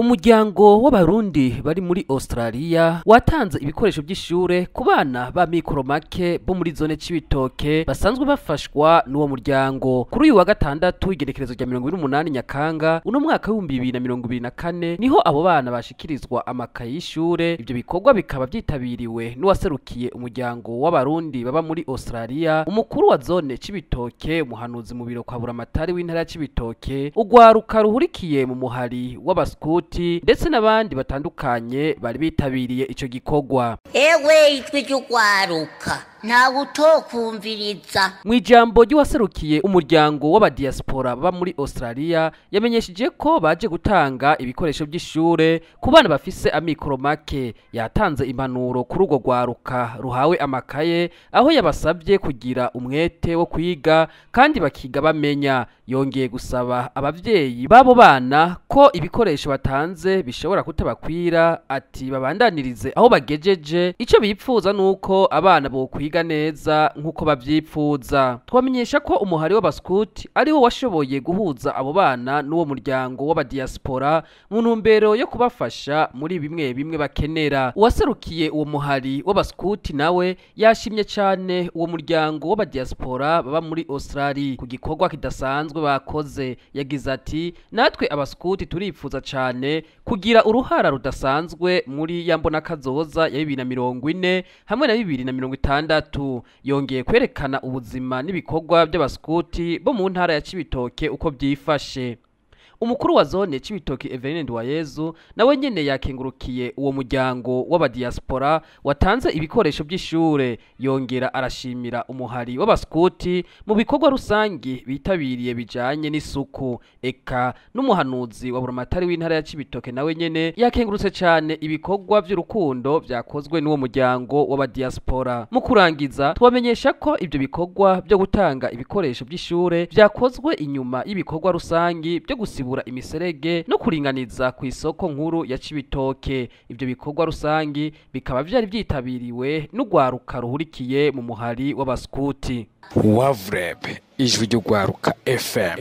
Umuryango w'abarundi bari muri Australia watanze ibikoresho by'ishure ku bana ba mikoro make bo muri zone Cibitoke basanzwe bafashwa n'uwo muryango. Kuri uyu wa gatandatu igerekerezo rya 28 Nyakanga uno mwaka wa 2024 niho abo bana bashikirizwa amakaye y'ishure. Ibyo bikorwa bikaba byitabiriwe n'uwaserukiye umuryango w'abarundi baba muri Australia, umukuru wa zone Cibitoke, umuhanuzi mu biro kwa Buramatari w'intara ya Cibitoke, ugwaruka ruhurikiye mu muhari w'abaskuti ndetse n'abandi batandukanye bari bitabiriye ico gikorwa. Ewe itwe cy'ugwaruka nta utokumviriza. Mu ijambo ry'uwaserukiye umuryango w'abadiaspora baba muri Australia yamenyesheje ko baje gutanga ibikoresho by'ishure ku bana bafise amikoro make. Yatanze impanuro kuri urwo gwaruka ruhawe amakaye, aho yabasabye kugira umwete wo kwiga kandi bakiga bamenya. Yongeye gusaba abavyeyi babo bana ko ibikoresho batanze bishobora kutabakwira, ati babandanirize aho bagejeje. Ico bipfuza nuko abana bo kwiga neza nkuko bavyipfuza. Twamenyesha ko umuhari w'abaskuti ari wo washoboye guhuza abo bana n'uwo muryango w'abadiaspora mu ntumbero yo kubafasha muri bimwe bimwe bakenera. Uwaserukiye uwo muhari w'abaskuti nawe yashimye cyane uwo muryango w'abadiaspora baba muri Australia ku gikorwa kidasanzwe bakoze. Yagize ati natwe abaskuti turipfuza cyane kugira uruhara rudasanzwe muri yambona kazoza ya 2040 hamwe na 2060. Yongeye kwerekana ubuzima n'ibikorwa by'abaskuti bo mu ntara ya Cibitoke uko byifashe. Umukuru wa zone Cibitoke Eveline Nduwayezu nawe nyene yakengurukiye uwo muryango w'abadiaspora watanze ibikoresho by'ishure. Yongera arashimira umuhari w'abaskuti mu bikorwa rusangi bitabiriye bijanye n'isuku. Eka n'umuhanuzi wa Buramatari w'intara ya Cibitoke nawe nyene yakengurutse cyane ibikorwa by'urukundo byakozwe n'uwo muryango w'abadiaspora. Mu kurangiza twamenyesha ko ibyo bikorwa byo gutanga ibikoresho by'ishure byakozwe inyuma y'ibikorwa rusangi byo gusibura imiserege no kuringaniza ku isoko nkuru ya Cibitoke. Ibyo bikorwa rusangi bikaba byari byitabiriwe n'ugwaruka ruhurikiye mu muhari w'abaskuti. Wavreb ijwi ry'ugwaruka FM.